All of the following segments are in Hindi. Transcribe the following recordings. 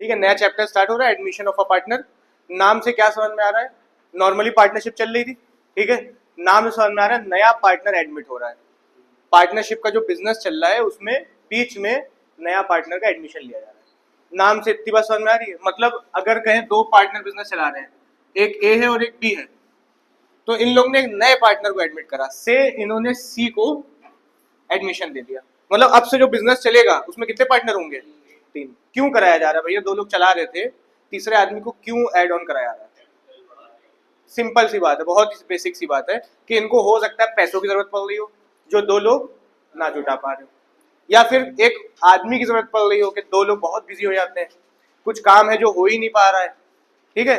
ठीक है, नया चैप्टर स्टार्ट हो रहा है, एडमिशन ऑफ अ पार्टनर। नाम से क्या समझ में आ रहा है? नॉर्मली पार्टनरशिप चल रही थी, ठीक है, नाम से समझ में आ रहा है नया पार्टनर एडमिट हो रहा है। पार्टनरशिप का जो बिजनेस चल रहा है उसमें बीच में नया पार्टनर का एडमिशन लिया जा रहा है। नाम से इतनी बात समझ में आ रही है। मतलब अगर कहें दो पार्टनर बिजनेस चला रहे हैं, एक ए है और एक बी है, तो इन लोग ने एक नए पार्टनर को एडमिट करा, से इन्होंने सी को एडमिशन दे दिया। मतलब अब से जो बिजनेस चलेगा उसमें कितने पार्टनर होंगे? तीन। क्यों कराया जा रहा है भैया? दो लोग चला रहे थे, तीसरे आदमी को क्यों ऐड ऑन कराया जा रहा है? सिंपल सी बात है, बहुत ही बेसिक सी बात है कि इनको हो सकता है पैसों की जरूरत पड़ रही हो जो दो लोग ना जुटा पा रहे हो, या फिर एक आदमी की जरूरत पड़ रही हो कि दो लोग बहुत बिजी हो जाते हैं, कुछ काम है जो हो ही नहीं पा रहा है, ठीक है,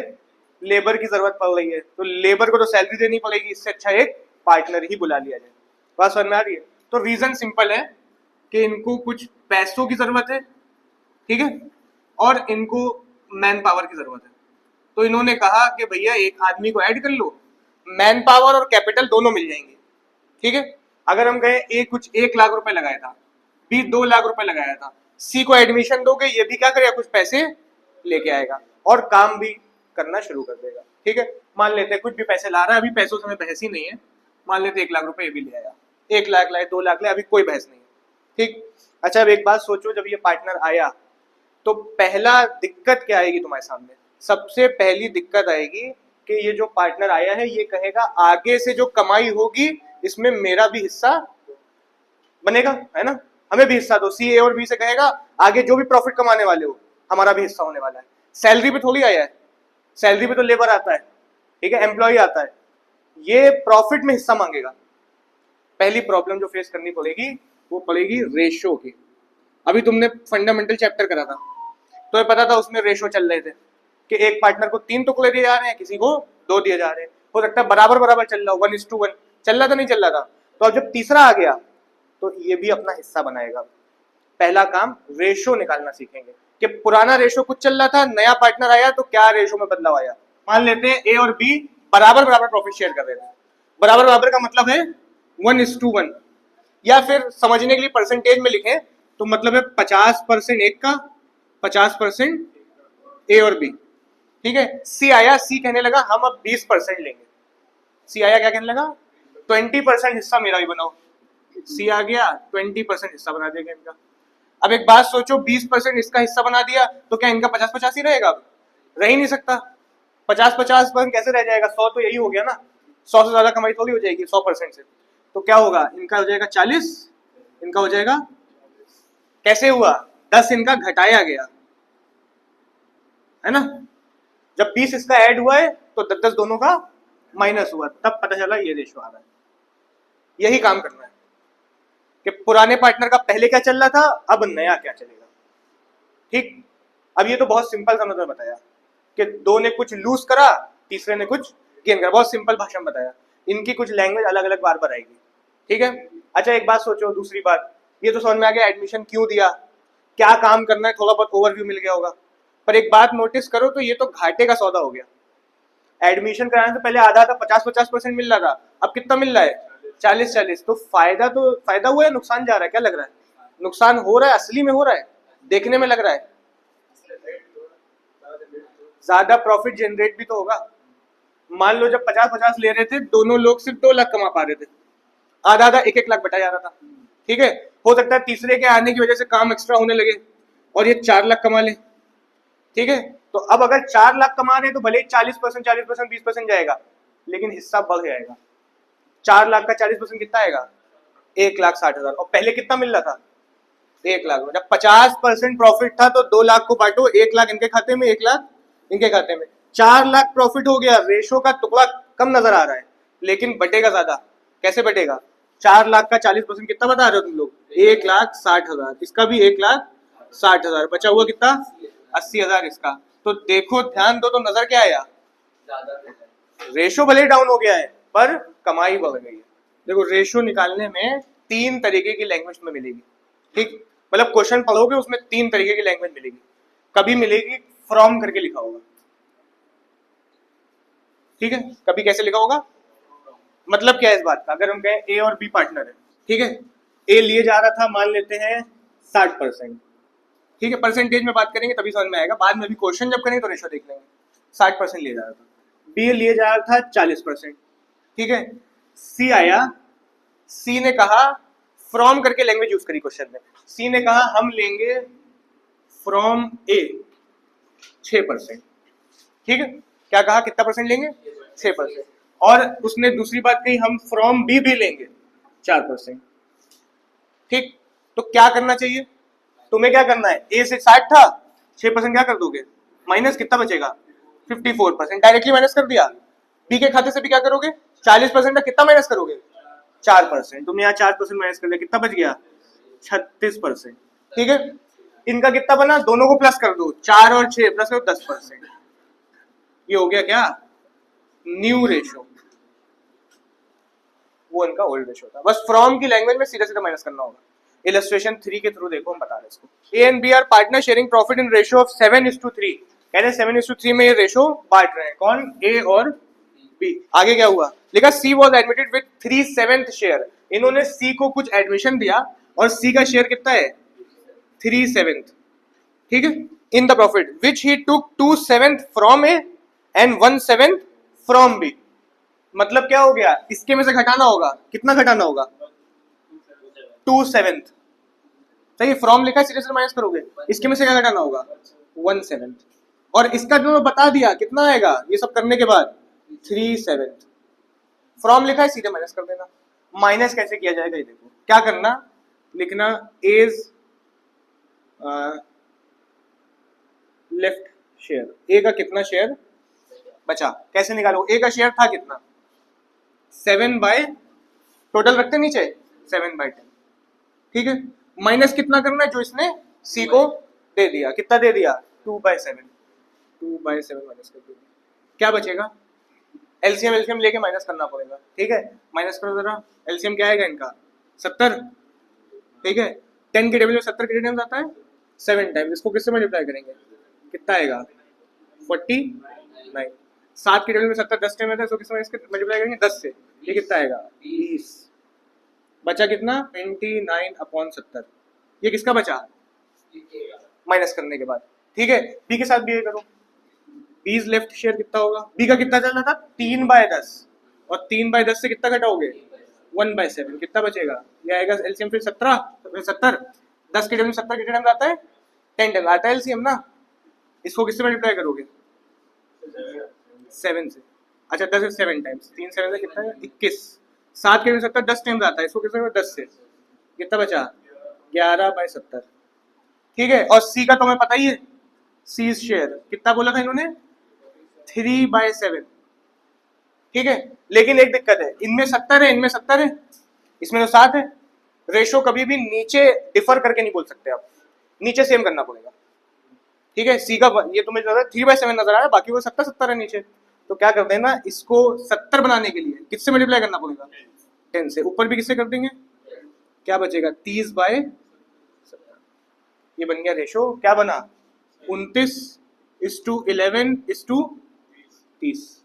लेबर की जरूरत पड़ रही है, तो लेबर को तो सैलरी देनी पड़ेगी, इससे अच्छा एक पार्टनर ही बुला लिया जाए। बात समझ में आ रही है? तो रीजन सिंपल है कि इनको कुछ पैसों की जरूरत है, ठीक है, और इनको मैन पावर की जरूरत है। तो इन्होंने कहा कि भैया एक आदमी को ऐड कर लो, मैन पावर और कैपिटल दोनों मिल जाएंगे, ठीक है। अगर हम कहें ए कुछ 1 लाख रुपए लगाया था, बी 2 लाख रुपए लगाया था, सी को एडमिशन दोगे, ये भी क्या करेगा? कुछ पैसे लेके आएगा और काम भी करना शुरू कर देगा, ठीक है। मान लेते हैं कुछ भी पैसे ला रहा है, अभी पैसों से हमें बहस ही नहीं है, मान लेते 1 लाख रुपए ये भी ले आया, 1 लाख लाए, 2 लाख लाए, अभी कोई बहस नहीं है, ठीक। अच्छा अब एक बात सोचो, जब ये पार्टनर आया तो पहला दिक्कत क्या आएगी तुम्हारे सामने? सबसे पहली दिक्कत आएगी कि ये जो पार्टनर आया है ये कहेगा आगे से जो कमाई होगी इसमें मेरा भी हिस्सा बनेगा, है ना, हमें भी हिस्सा दो। सी ए और बी से कहेगा आगे जो भी प्रॉफिट कमाने वाले हो हमारा भी हिस्सा होने वाला है। सैलरी पे थोड़ी आया है, सैलरी पे तो लेबर आता है, ठीक है, एम्प्लॉय आता है, ये प्रॉफिट में हिस्सा मांगेगा। पहली प्रॉब्लम जो फेस करनी पड़ेगी वो पड़ेगी रेशो की। अभी तुमने फंडामेंटल चैप्टर करा था तो ये पता था उसमें रेशो चल रहे थे कि एक पार्टनर को 3 टुकड़े दिए जा रहे हैं, किसी को 2 दिए जा रहे हैं, हो सकता है बराबर बराबर चल रहा हो, 1:1 चल रहा था, नहीं चल रहा था। तो अब जब तीसरा आ गया तो ये भी अपना हिस्सा बनाएगा। पहला काम रेशो निकालना सीखेंगे कि पुराना रेशो कुछ चल रहा था, नया पार्टनर आया तो क्या रेशो में बदलाव आया। मान लेते हैं ए और बी बराबर बराबर प्रॉफिट शेयर कर रहे थे, बराबर बराबर का मतलब है 1:1, या फिर समझने के लिए परसेंटेज में लिखें तो मतलब है 50% एक का, 50% ए और बी, ठीक है। सी आया, सी कहने लगा हम अब 20% लेंगे। सी आया क्या कहने लगा? 20% हिस्सा मेरा भी बनाओ। सी आ गया, 20% हिस्सा बना देगा इनका। अब एक बात सोचो, 20% इसका हिस्सा बना दिया तो क्या इनका 50-50 ही रहेगा? अब रह ही नहीं सकता। 50-50% कैसे रह जाएगा? 100 तो यही हो गया ना, 100 से ज्यादा कमाई थोड़ी हो जाएगी 100% से। तो क्या होगा? इनका हो जाएगा 40, इनका हो जाएगा, कैसे हुआ? 10 इनका घटाया गया, है ना। जब 20 इसका ऐड हुआ है तो 10-10 दोनों का माइनस हुआ, तब पता चला ये रेशो आ रहा है। यही काम करना है कि पुराने पार्टनर का पहले क्या चल रहा था, अब नया क्या चलेगा, ठीक। अब ये तो बहुत सिंपल समझ में बताया कि दो ने कुछ लूज करा, तीसरे ने कुछ गेन करा, बहुत सिंपल भाषा में बताया। इनकी कुछ लैंग्वेज अलग अलग बार बार आएगी, ठीक है। अच्छा एक बात सोचो, दूसरी बात, ये तो समझ में आ गया एडमिशन क्यों दिया, क्या काम करना है, थोड़ा बहुत ओवरव्यू मिल गया होगा। पर एक बात नोटिस करो तो ये तो घाटे का सौदा हो गया। एडमिशन कराने से पहले आधा था, 50-50% मिल रहा था, अब कितना मिल रहा है? 40-40। तो फायदा हुआ है, नुकसान जा रहा है? क्या लग रहा है? नुकसान हो रहा है, असली में हो रहा है, देखने में लग रहा है ज्यादा प्रॉफिट जनरेट भी तो होगा। मान लो जब 50-50 ले रहे थे, दोनों लोग सिर्फ 2 लाख कमा पा रहे थे, आधा आधा 1-1 लाख बटा जा रहा था, ठीक है। हो सकता है तीसरे के आने की वजह से काम एक्स्ट्रा होने लगे और ये 4 लाख कमा ले, ठीक है। तो अब अगर 4 लाख कमा रहे हैं तो भले ही 40%, 40%, 20% जाएगा, लेकिन हिस्सा बढ़ जाएगा। 4 लाख का 40% कितना आएगा? 1,60,000। और पहले कितना मिल रहा था? 1 लाख। जब 50% प्रॉफिट था तो 2 लाख को बांटो, 1 लाख इनके खाते में, 1 लाख इनके खाते में, 4 लाख प्रॉफिट हो गया। रेशो का टुकड़ा कम नजर आ रहा है लेकिन बटेगा ज्यादा। कैसे बटेगा? 4 लाख का 40% कितना बता रहे हो तुम लोग? 1,60,000। इसका भी 1,60,000, बचा हुआ कितना? 80,000 इसका। तो देखो, ध्यान दो तो नजर क्या आया? रेशो भले डाउन हो गया है पर कमाई बढ़ गई है। देखो रेशो निकालने में 3 तरीके की लैंग्वेज में मिलेगी, ठीक। मतलब क्वेश्चन पढ़ोगे उसमें 3 तरीके की लैंग्वेज मिलेगी। कभी मिलेगी फ्रॉम करके लिखा होगा, ठीक है, कभी कैसे लिखा होगा। मतलब क्या है इस बात का? अगर हम कहें ए और बी पार्टनर है, ठीक है, ए लिए जा रहा था मान लेते हैं 60%, ठीक है, परसेंटेज में बात करेंगे तभी समझ में आएगा, बाद में अभी क्वेश्चन जब करेंगे तो रेशो देख लेंगे। 60% लिया जा रहा था, बी लिया जा रहा था 40%। ठीक है, सी आया, सी ने कहा फ्रॉम करके लैंग्वेज यूज करी क्वेश्चन में, सी ने कहा हम लेंगे फ्रॉम ए 6%। ठीक है, क्या कहा, कितना परसेंट लेंगे, 6%। और उसने दूसरी बात कही हम फ्रॉम बी भी लेंगे 4%। ठीक, तो क्या करना चाहिए तुम्हें, क्या करना है, ए से 60 था, 6% क्या कर दोगे, माइनस कितना बचेगा 54%, डायरेक्टली माइनस कर दिया। बी के खाते से भी क्या करोगे, 40% का कितना माइनस करोगे 4%, तुम यहाँ 4% माइनस कर दिया, कितना बच गया 36%। ठीक है, इनका कितना बना, दोनों को प्लस कर दो, 4 और 6 प्लस करो 10%। ये हो गया क्या, न्यू रेशो, वो इनका ओल्ड रेशो था। बस फ्रॉम की लैंग्वेज में सीधा सीधा माइनस करना होगा। इलस्ट्रेशन 3 के थ्रू देखो हम बता रहे हैं इसको। A and B are partner sharing profit in ratio of 7:3। कहते हैं 7:3 में ये रेशो बांट रहे हैं, कौन, ए और बी। आगे क्या हुआ, लिखा सी वॉज एडमिटेड विद 3/7 शेयर, इन्होंने सी को कुछ एडमिशन दिया और सी का शेयर कितना है 3/7। ठीक है, in the profit which he took 2/7 from A and 1/7 from B. मतलब क्या हो गया, इसके में से घटाना होगा, कितना घटाना होगा 2/7। सही, फ्रॉम लिखा है, सीधे से माइनस करोगे, इसके में से क्या घटाना होगा 1/7, और इसका जो बता दिया कितना आएगा ये सब करने के बाद 3/7। फ्रॉम लिखा है, सीधे माइनस कर देना। माइनस कैसे किया जाएगा ये देखो, क्या करना, लिखना एज लेफ्ट शेयर, ए का कितना शेयर बचा, कैसे निकालो, ए का शेयर था कितना 7/, टोटल रखते नीचे 7/10। ठीक है, माइनस कितना करना है, जो इसने सी को दे दिया, कितना दे दिया 2/7, 2/7 माइनस कर दिया, क्या बचेगा, एलसीएम एलसीएम लेके माइनस करना पड़ेगा। ठीक है, माइनस करो जरा, एलसीएम क्या आएगा इनका 70। ठीक है, 10 के टेबल में 70 कितने टाइम्स आता है 7 टाइम्स, इसको किससे मल्टीप्लाई करेंगे, कितना आएगा 49। 7 के टेबल में 70 10 टाइम आता है, इसको किससे मल्टीप्लाई करेंगे 10 से, ये कितना आएगा 20। बचा कितना 29/70, ये किसका बचा माइनस करने के बाद। ठीक है, बी के साथ भी ये करो, बीज लेफ्ट शेयर कितना होगा, बी का कितना चल रहा था 3/10, और 3/10 से कितना घटाओगे 1/7, कितना बचेगा, ये आएगा एलसीएम फिर 70। 10 के टेबल में 70 कितने टाइम आता है 10 टाइम आता है एलसीएम ना, इसको किससे मल्टीप्लाई करोगे 7 से। अच्छा 10 से 7 टाइम्स, 3 7 से कितना है 21। 7 के 70 10 टाइम्स आता है, इसको किससे 10 से, कितना बचा 11/70। ठीक है, और सी का तुम्हें पता ही है, सी शेयर कितना बोला था इन्होंने 3/7। ठीक है, लेकिन एक दिक्कत है, इनमें 70 है, इनमें 70 है, इसमें तो 7 है। रेशो कभी भी नीचे डिफर करके नहीं बोल सकते आप, नीचे सेम करना पड़ेगा। ठीक है, सी का ये तुम्हें 3/7 नजर आ रहा है, बाकी वो 70 है नीचे, तो क्या कर देना, इसको 70 बनाने के लिए किससे मल्टीप्लाई करना पड़ेगा 10 से, ऊपर भी किससे कर देंगे, क्या बचेगा 30/70। ये बन गया रेशो, क्या बना 29:11:30।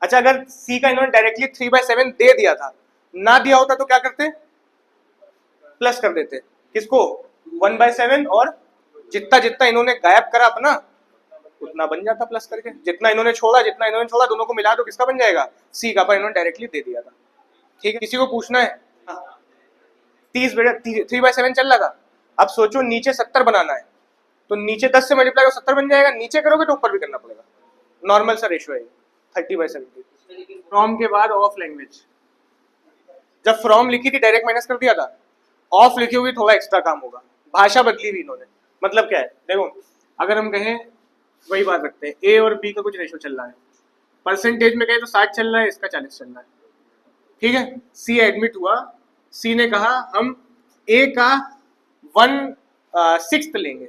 अच्छा, अगर सी का इन्होंने डायरेक्टली 3/7 दे दिया था, ना दिया होता तो क्या करते, प्लस कर देते, किसको 1/7, और जितना जितना इन्होंने गायब करा अपना उतना बन जाता प्लस करके, जितना इन्होंने छोड़ा दोनों को मिला तो किसका बन जाएगा सी का, पर इन्होंने डायरेक्टली दे दिया था। ठीक है, किसी को पूछना है, 3/7 चल रहा था, अब सोचो नीचे 70 बनाना है, तो नीचे 10 से मल्टीप्लाई करो 70 बन जाएगा, नीचे करोगे तो ऊपर भी करना पड़ेगा, नॉर्मल सा रेशियो है 30/70। फ्रॉम के बाद ऑफ लैंग्वेज, जब फ्रॉम लिखी थी डायरेक्ट माइनस कर दिया था, ऑफ लिखी होगी थोड़ा एक्स्ट्रा काम होगा, भाषा बदली हुई इन्होंने। मतलब क्या है, देखो अगर हम कहें, वही बात रखते हैं, ए और बी का कुछ रेशो चल रहा है, परसेंटेज में कहें तो 60 चल रहा है, इसका 40 चल रहा है। ठीक है, सी एडमिट हुआ, सी ने कहा हम ए का 1/6 लेंगे।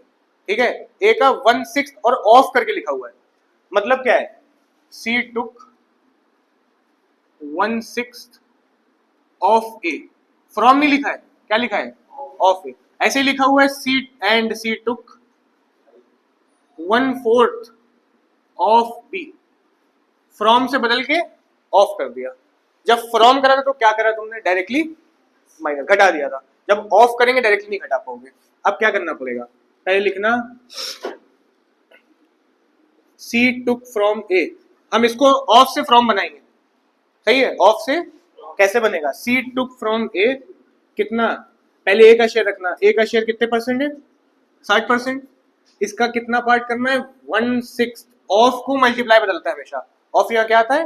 ठीक है, ए का 1/6 और ऑफ करके लिखा हुआ है, मतलब क्या है, सी टुक 1/6 ऑफ ए, फ्रॉम नहीं लिखा है, क्या लिखा है ऑफ ए, ऐसे ही लिखा हुआ है C and C took 1/4 of B, from से बदल के ऑफ कर दिया। जब फ्रॉम करा था तो क्या करा तुमने, डायरेक्टली माइनस घटा दिया था, जब ऑफ करेंगे डायरेक्टली नहीं घटा पाओगे। अब क्या करना पड़ेगा, पहले लिखना सी टुक फ्रॉम ए, हम इसको ऑफ से फ्रॉम बनाएंगे, सही है। ऑफ से कैसे बनेगा, सी टुक फ्रॉम ए, कितना, पहले ए का शेयर रखना, ए का शेयर कितने परसेंट है, 60%, इसका कितना पार्ट करना है, 1/6। ऑफ को मल्टीप्लाई बदलता है हमेशा, ऑफ यहाँ क्या आता है,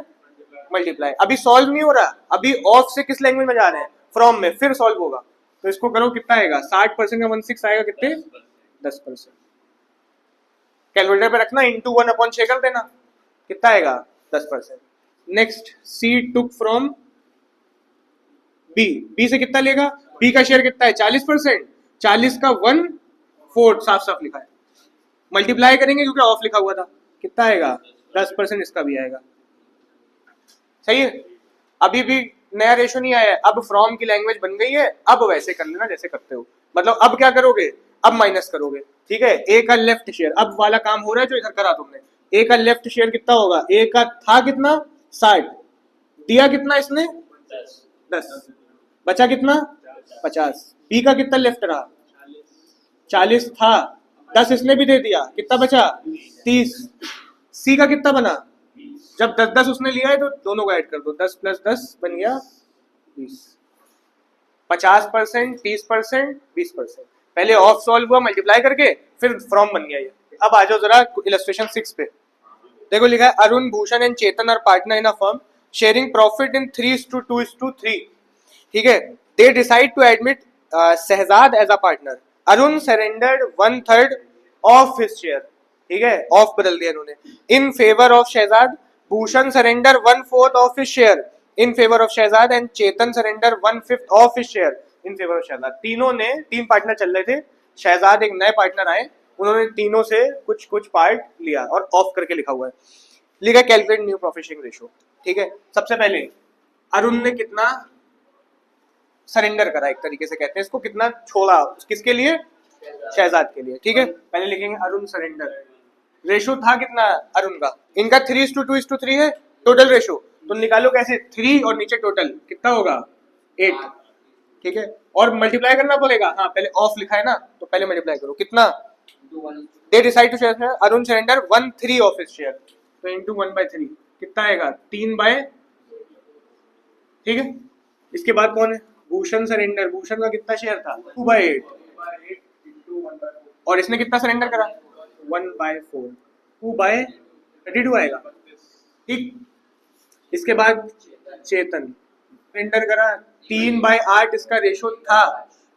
मल्टीप्लाई। अभी सॉल्व नहीं हो रहा, अभी ऑफ से किस लैंग्वेज में जा रहे हैं, फ्रॉम में, फिर सॉल्व होगा। तो इसको करो, कितना आएगा, 60% का 1/6 आएगा कितने, 10%। कैलकुलेटर पे रखना, इंटू 1/6 कर देना, कितना आएगा, 10%। Next, C took from B, B से कितना लेगा, बी का शेयर कितना है, 40%, 40 का 1/4 साफ साफ लिखा है, मल्टीप्लाई करेंगे क्योंकि ऑफ लिखा हुआ था, कितना आएगा, 10%, इसका भी आएगा, सही है। अभी भी नया रेशो नहीं आया है, अब फ्रॉम की लैंग्वेज बन गई है, अब वैसे कर लेना जैसे करते हो, मतलब अब क्या करोगे, अब माइनस करोगे, ठीक है। ए का लेफ्ट शेयर, अब वाला काम हो रहा है जो इधर करा तुमने, ए का लेफ्ट शेयर कितना होगा, ए का था कितना, 60, दिया कितना इसने, 10, बचा कितना, 50। बी का कितना लेफ्ट रहा, 40 था, 10 इसने भी दे दिया, कितना बचा, 30। सी का कितना बना, जब 10-10 उसने लिया है तो दोनों को ऐड कर दो, 10 + 10 बन गया 20। 50%, 30%, 20%। पहले ऑफ सॉल्व हुआ मल्टीप्लाई करके, फिर फ्रॉम बन गया ये। अब आ जाओ जरा इलस्ट्रेशन 6 पे, देखो लिखा है Arun, Bhushan and Chetan are partner in a firm sharing profit in 3:2:3, ठीक है। They decide to admit Shahzad as a partner. Arun surrendered 1/3 of his share, ठीक है, ऑफ बदल दिया इन्होंने, in favour of Shahzad. Bhushan surrender 1/4 of his share in favour of Shahzad and Chetan surrender 1/5 of his share in favour of Shahzad. तीनों ने, 3 पार्टनर चल रहे थे, शहजाद एक नए पार्टनर आए, उन्होंने तीनों से कुछ कुछ पार्ट लिया और ऑफ करके लिखा हुआ है। लिखा calculate new profit sharing ratio, ठीक है। सबसे पहले अरुण ने कितना सरेंडर करा, एक तरीके से कहते हैं इसको, कितना छोड़ा, किसके लिए, शहजाद के लिए, ठीक है। पहले लिखेंगे अरुण सरेंडर, रेशो था कितना अरुण का, इनका 3:2:3 है टोटल रेशो, तो निकालो कैसे, 3 और नीचे टोटल कितना होगा, 8, ठीक है। और मल्टीप्लाई करना पड़ेगा, हाँ पहले ऑफ लिखा है ना, तो पहले मल्टीप्लाई करो, कितना, they decide to share Arun surrender 1/3 of his share, तो इंटू 1/3 कितना आएगा, 3/, ठीक है। इसके बाद कौन है, भूषण सरेंडर, भूषण का कितना शेयर था, 2/8, और इसने कितना सरेंडर करा, 1/4, 2/32 आएगा, ठीक। इसके बाद चेतन सरेंडर करा, 3/8 इसका रेशो था,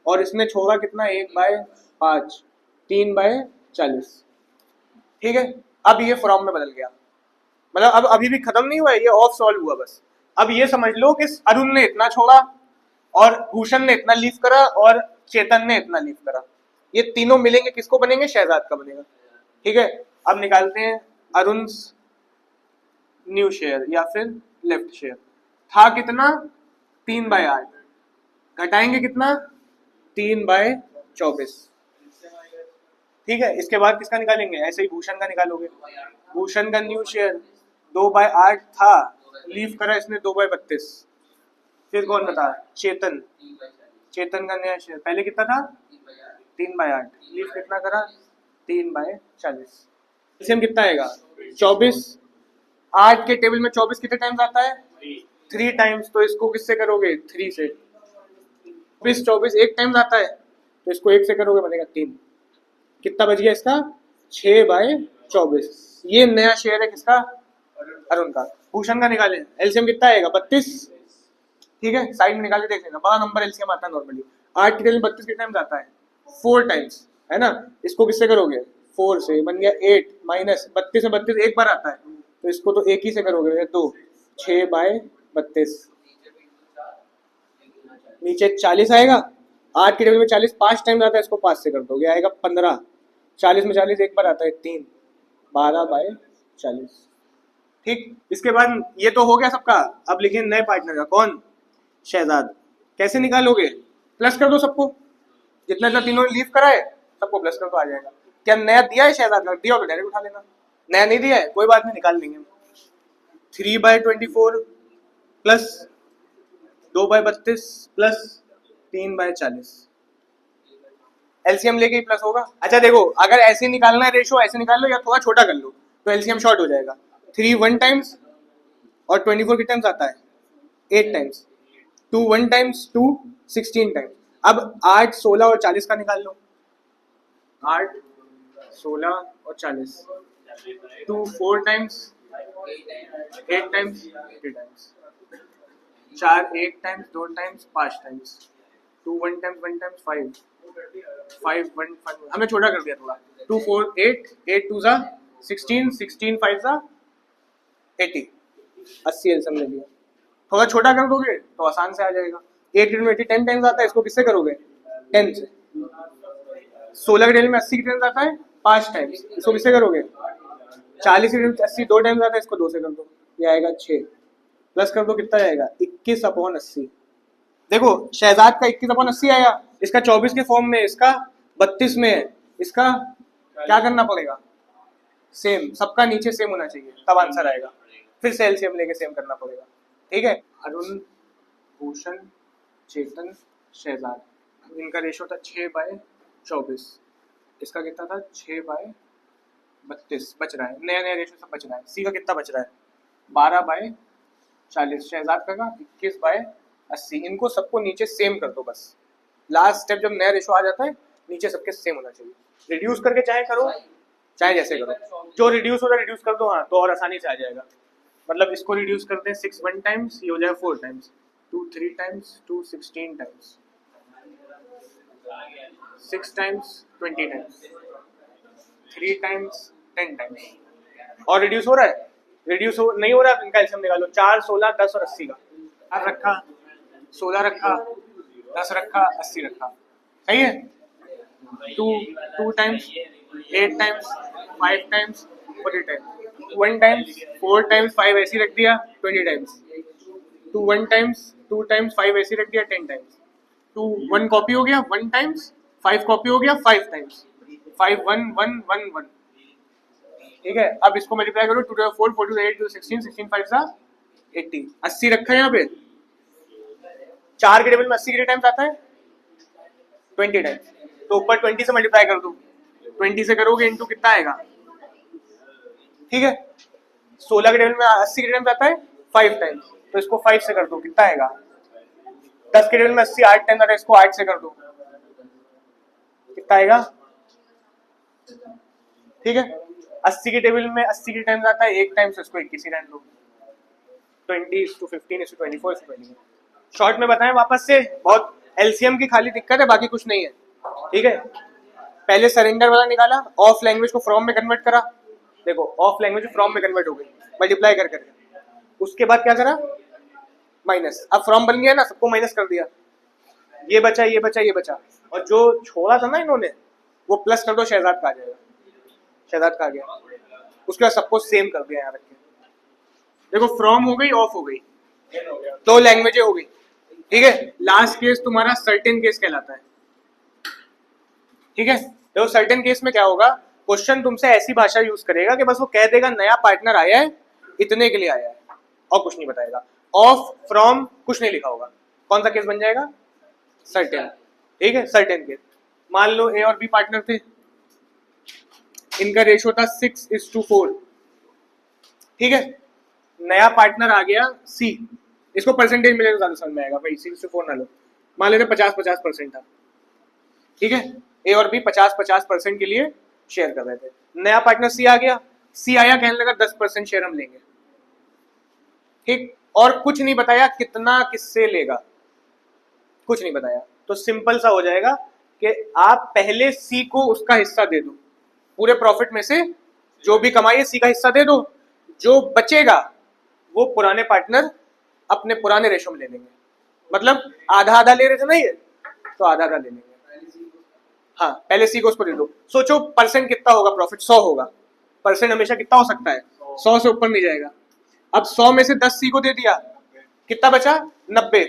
और इसने छोड़ा कितना, 1/5, 3/40, ठीक है। अब ये फ्रॉम में बदल गया, मतलब अब अभी भी खत्म नहीं हुआ है, ये ऑफ सॉल्व हुआ बस। अब ये समझ लो कि अरुण ने इतना छोड़ा, और भूषण ने इतना लीव करा, और चेतन ने इतना लीव करा, ये तीनों मिलेंगे किसको बनेंगे, शहजाद का बनेगा, ठीक है। अब निकालते हैं अरुण न्यू शेयर या फिर लेफ्ट शेयर, था कितना, 3/8, घटाएंगे कितना, 3/24, ठीक है। इसके बाद किसका निकालेंगे, ऐसे ही भूषण का निकालोगे, भूषण का न्यू शेयर 2/8 था, लीव करा इसने 2/32, फिर कौन बता, चेतन, चेतन का नया शेयर पहले कितना था, 3/8, लीव कितना करा, 3/40, एलसीएम कितना आएगा, 24। 8 के टेबल में 24 कितने टाइम्स आता है, 3 टाइम्स, तो इसको किससे करोगे, 3 से। 24 एक टाइम्स आता है, तो इसको 1 से करोगे, बनेगा 3, कितना बच गया इसका, 6/24। ये नया शेयर है किसका, अरुण का। भूषण का निकाले, एलसीएम कितना आएगा, 32, ठीक है। साइड में निकाल के देख लेना, बड़ा नंबर एलसीएम आता है नॉर्मली। 8 के टेबल में 32 कितने टाइम्स आता है, 4 टाइम्स, है ना। इसको किससे करोगे, 4 से, बन गया 8 माइनस 32 में 32 एक बार आता है, तो इसको तो एक ही से करोगे, 2, 6/32, नीचे 40 आएगा। 8 के टेबल में 40 5 टाइम आता है, इसको 5 से कर दोगे, आएगा 15। 40 में 40 एक बार आता है, 3, 12/40, ठीक। इसके बाद ये तो हो गया सबका, अब लिखिए नए पार्टनर का, कौन, शहजाद। कैसे निकालोगे, प्लस कर दो सबको, जितना जितना तीनों ने लीव करा है सबको प्लस कर दो, आ जाएगा। क्या नया दिया है शहजाद का, दिया हो तो डायरेक्ट उठा लेना, नया नहीं दिया है कोई बात नहीं, निकाल लेंगे। 3/24 प्लस 2/32 प्लस 3/40, एलसीएम लेके ही प्लस होगा। अच्छा देखो, अगर ऐसे निकालना है रेशो, ऐसे निकाल लो या थोड़ा छोटा कर लो तो एलसीएम शॉर्ट हो जाएगा। 3 1 टाइम्स और 24 के टाइम्स आता है 8 टाइम्स, 2 1 टाइम्स 2 16 टाइम्स। अब 8 16 और 40 का निकाल लो। 8 16 और 40, 2 4 times, 8 times 3 times, 4 1 times 2 times 5 times, 2 1 times 1 times 5 5 1 5, हमने छोटा कर दिया थोड़ा। 2 4 8 8 2 जा 16 16 5 जा 80 80 एलसीएम ले लिया। थोड़ा छोटा कर दोगे तो आसान से आ जाएगा। 8 में 80 10 टाइम्स आता है, इसको किससे करोगे 10 से। 16 के डेल में 80 के टाइम्स आता है 5 टाइम्स, इसको किससे करोगे 40 के डेल में 80 2 टाइम्स आता है, इसको 2 से कर दो, ये आएगा 6। प्लस कर दो, कितना जाएगा 21/80। देखो शहजाद का 21/80 आया, इसका 24 के फॉर्म में, इसका 32 में है, इसका क्या करना पड़ेगा सेम, सबका नीचे सेम होना चाहिए तब आंसर आएगा। फिर से एलसीएम लेके सेम करना पड़ेगा। ठीक है, अरुण भूषण चेतन शहजाद, इनका रेशो था 6/24, इसका कितना था 6/32 बच रहा है, नया नया रेशो सब बच रहा है। सी का कितना बच रहा है 12/40, शहजाद का 21/80। इनको सबको नीचे सेम कर दो बस। लास्ट स्टेप जब नया रेशो आ जाता है नीचे सबके सेम होना चाहिए। रिड्यूस करके चाहे करो चाहे जैसे करो, जो रिड्यूस हो रहा है रिड्यूस कर दो, हाँ तो और आसानी से आ जाएगा। मतलब इसको रिड्यूस करते हैं 6 1 टाइम्स, ये हो जाएगा 4 times, 2 3 times, 2 16 times, 6 times 20 times, 3 times 10 times. और रिड्यूस हो रहा है, रिड्यूस हो नहीं हो रहा है, इनका एलसीएम निकालो। 4 16 10 और 80 का 4 रखा, 16 रखा, 10 रखा, 80 रखा, सही है। 2 times 8 times 5 times 40 times, 1 times 4 times 5 ऐसे रख दिया 20 टाइम्स, 2 1 टाइम्स 2 टाइम्स 5 ऐसे रख दिया 10 टाइम्स, 2 1 कॉपी हो गया 1 टाइम्स, 5 कॉपी हो गया 5 टाइम्स, 5 1 1 1 1। ठीक है, अब इसको मल्टीप्लाई करो 2 4 4 8 16 16 5 सा 80, 80 रखा है यहाँ पे। 4 के टेबल में 80 के टाइम्स आता है 20 टाइम्स, तो ऊपर 20 से मल्टीप्लाई कर दो, 20 से करोगे इनटू कितना आएगा। ठीक है, 16 के टेबल में 80 के टाइम्स आता है 5 टाइम्स, तो इसको 5 से कर दो, कितना आएगा। 10 के टेबल में 80 8 टाइम्स आता है, इसको 8 से कर दो, कितना आएगा। ठीक है, 80 के टेबल में 80 के टाइम्स आता है 1 टाइम्स, इसको 21 ही रहने दो। 20:15:24:24। शॉर्ट में बताएं वापस से, बहुत एलसीएम की खाली दिक्कत है, बाकी कुछ नहीं है। ठीक है, पहले सरेंडर वाला निकाला, ऑफ लैंग्वेज को फ्रॉम में कन्वर्ट करा, देखो ऑफ लैंग्वेज फ्रॉम में कन्वर्ट हो गई मल्टीप्लाई कर करके। उसके बाद क्या करा माइनस, अब फ्रॉम बन गया ना, सबको माइनस कर दिया, ये बचा ये बचा ये बचा, और जो छोड़ा था ना इन्होंने वो प्लस कर दो, शहजाद का आ जाएगा, शहजाद का आ गया। उसके बाद सबको सेम कर दिया यहाँ रख के, देखो फ्रॉम हो गई ऑफ हो गई, तो लैंग्वेज हो गई। ठीक है, लास्ट केस तुम्हारा सर्टेन केस कहलाता है। ठीक है, तो सर्टेन केस में क्या होगा, क्वेश्चन तुमसे ऐसी भाषा यूज करेगा कि बस वो कह देगा नया पार्टनर आया है, इतने के लिए आया है, और कुछ नहीं बताएगा। ऑफ फ्रॉम कुछ नहीं लिखा होगा, कौन सा केस बन जाएगा सर्टेन। ठीक है, सर्टेन केस। मान लो ए और बी पार्टनर थे, इनका रेशो था 6:4। ठीक है, नया पार्टनर आ गया सी, इसको परसेंटेज मिलेगा तो ज्यादा समझ में आएगा भाई, 6:4 ना लो, मान लेते 50-50% था। ठीक है, ए और बी 50-50% के लिए शेयर कर रहे थे। नया पार्टनर सी आ गया, सी आया कहने लगा 10% शेयर हम लेंगे। ठीक, और कुछ नहीं बताया कितना किससे लेगा, कुछ नहीं बताया, तो सिंपल सा हो जाएगा कि आप पहले सी को उसका हिस्सा दे दो, पूरे प्रॉफिट में से जो भी कमाई सी का हिस्सा दे दो, जो बचेगा वो पुराने पार्टनर अपने पुराने रेशो में ले लेंगे। मतलब आधा आधा ले रहे थे ना ये, तो आधा आधा ले लेंगे। हाँ, पहले सी को उसको दे दो। सोचो परसेंट कितना होगा, प्रॉफिट 100 होगा, परसेंट हमेशा कितना हो सकता है 100 से ऊपर नहीं जाएगा। अब 100 में से 10 सी को दे दिया, कितना बचा 90,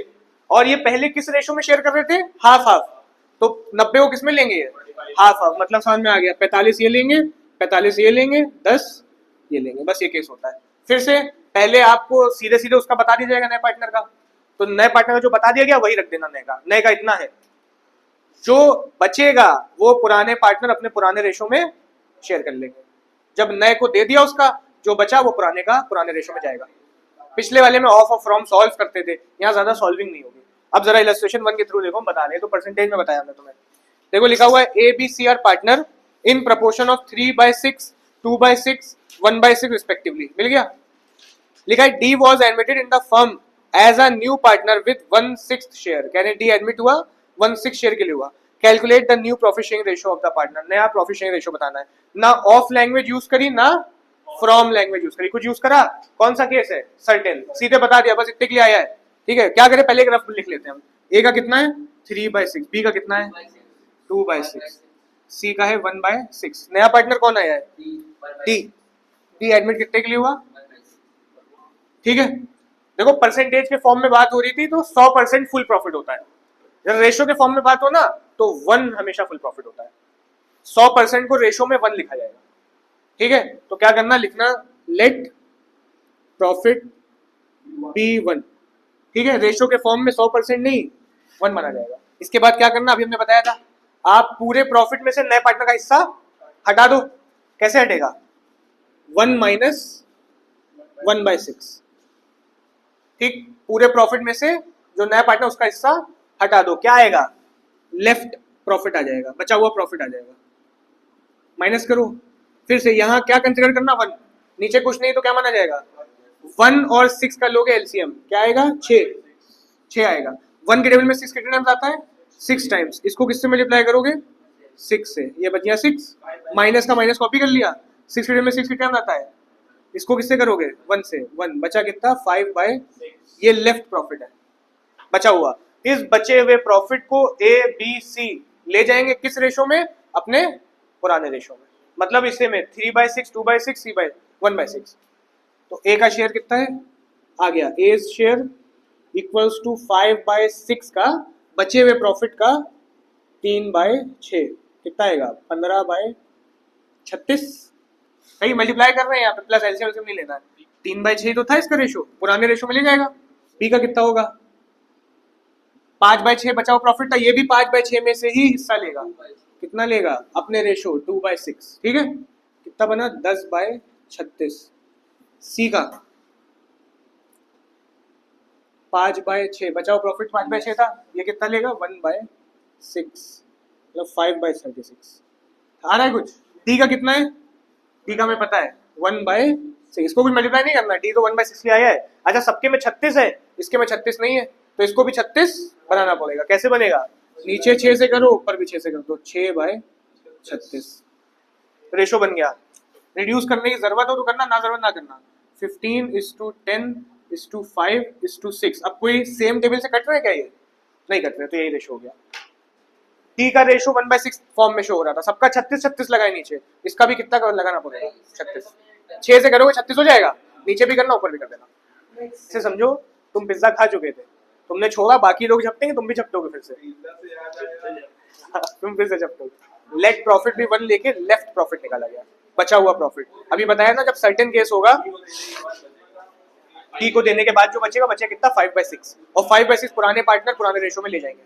और ये पहले किस रेशो में शेयर कर रहे थे हाफ हाफ, तो 90 को किस में लेंगे ये हाफ हाफ, मतलब समझ में आ गया। 45 ये लेंगे, 45 ये लेंगे, 10 ये लेंगे, बस ये केस होता है। फिर से पहले आपको सीधे सीधे उसका बता दिया जाएगा नए पार्टनर का, तो नए पार्टनर का जो बता दिया गया वही रख देना, नए का इतना है, जो बचेगा वो पुराने पार्टनर अपने पुराने रेशो में शेयर कर लेंगे। जब नए को दे दिया उसका, जो बचा वो पुराने का पुराने रेशो में जाएगा। पिछले वाले में ऑफ और फ्रॉम सॉल्व करते थे, यहाँ ज्यादा सॉल्विंग नहीं होगी। अब जरा इलस्ट्रेशन 1 के थ्रू देखो, बता रहे तो परसेंटेज में बताया हमने तुम्हें। देखो लिखा हुआ है A B C are partner in proportion of 3/6, 2/6, 1/6 respectively. मिल गया। लिखा है D was admitted in the firm as a new partner with 1/6 share. कहने डी एडमिट हुआ 1/6 शेयर के लिए हुआ। Calculate the new profit sharing ratio of the partner. नया प्रॉफिट शेयरिंग रेशियो बताना है। ना ऑफ लैंग्वेज यूज करी ना फ्रॉम लैंग्वेज यूज करी, कुछ यूज करा। कौन सा केस है? सर्टेन। सीधे बता दिया, बस इतने के लिए आया है। ठीक है, क्या करें, पहले एक रफ लिख लेते हैं हम। ए का कितना है? 3/6। बी का कितना है? 2/6। सी का है 1/6। नया पार्टनर कौन आया है? डी। डी एडमिट कितने के लिए हुआ? ठीक है, देखो परसेंटेज के फॉर्म में बात हो रही थी तो 100% फुल प्रॉफिट होता है। जब रेशो के फॉर्म में बात हो ना तो 1 हमेशा फुल प्रॉफिट होता है। 100% को रेशो में 1 लिखा जाएगा। ठीक है, तो क्या करना, लिखना लेट प्रॉफिट बी 1। ठीक है, रेशो के फॉर्म में 100% नहीं 1 माना जाएगा। इसके बाद क्या करना, अभी हमने बताया था, आप पूरे प्रॉफिट में से नए पार्टनर का हिस्सा हटा दो। कैसे हटेगा? 1 माइनस 1/6। ठीक, पूरे प्रॉफिट में से जो नया पार्टनर उसका हिस्सा हटा दो। क्या आएगा? लेफ्ट प्रॉफिट आ जाएगा, बचा हुआ प्रॉफिट आ जाएगा। माइनस करो, फिर से यहाँ क्या कंसिडर करना? 1। नीचे कुछ नहीं तो क्या माना जाएगा? 1 और 6 का लोगे एलसीएम, क्या आएगा? 6 आएगा। 1 के टेबल में 6 कितने टाइम्स आता है? 6 टाइम्स। इसको किससे मल्टीप्लाई करोगे? 6 से। ये बच गया 6, माइनस का माइनस कॉपी कर लिया। 6 के टेबल में 6 कितने टाइम्स आता है? इसको किससे करोगे? 1 से। 1 बचा कितना? 5/। ये लेफ्ट प्रॉफिट है बचा हुआ। इस बचे हुए प्रॉफिट को ए बी सी ले जाएंगे किस रेशो में? अपने पुराने रेशो में। मतलब इसे में 3/6, 2/6, 1/6। तो ए का शेयर कितना है? आ गया ए शेयर इक्वल्स टू 5/6 का बचे हुए प्रॉफिट का 3/6। कितना आएगा? 15/36। कहीं मल्टीप्लाई कर रहे हैं यहाँ पे, प्लस एलसीएम नहीं लेना है। 3/6 तो था इसका रेशो, पुराने रेशो में ले जाएगा। बी का कितना होगा? 5/6 बचा हुआ प्रॉफिट था, ये भी 5/6 में से ही हिस्सा लेगा। कितना लेगा? अपने रेशो 2/6। ठीक है, कितना बना? 10/36। सी का 5/6 बचा हुआ प्रॉफिट 5/6 था, ये कितना लेगा? 1/6, मतलब 5/36। आ रहा है कुछ? डी का कितना है? डी का हमें पता है 1/6। इसको भी मल्टीप्लाई नहीं करना, डी तो 1/6 लिया है। अच्छा, सबके में 36 है, इसके में 36 नहीं है, तो इसको भी 36 बनाना पड़ेगा। कैसे बनेगा? नीचे 6 से करो, ऊपर भी 6 से करो, तो 6/36 रेशो बन गया। रिड्यूस करने की जरूरत हो तो करना, ना जरूरत ना करना। 15:10:5:6। अब कोई सेम टेबल से कट रहा है क्या? ये नहीं कट रहे, तो यही रेशो हो गया। टी का रेशो 1/6 फॉर्म में शो हो रहा था, सबका 36 लगाए नीचे, इसका भी कितना लगाना पड़ेगा? 36। 6 से करोगे 36 हो जाएगा, नीचे भी करना ऊपर भी कर देना। इसे समझो तुम पिज्जा खा चुके थे, तुमने छोड़ा, बाकी लोग झपटेंगे, तुम भी झपटोगे फिर से। तुम फिर से झपटोगे। लेट प्रॉफिट भी 1 लेके लेफ्ट प्रॉफिट निकाला गया, बचा हुआ प्रॉफिट। अभी बताया ना, जब सर्टेन केस होगा टी को देने के बाद जो बचेगा, बचेगा कितना? 5/6। और 5/6 पुराने पार्टनर पुराने रेशो में ले जाएंगे।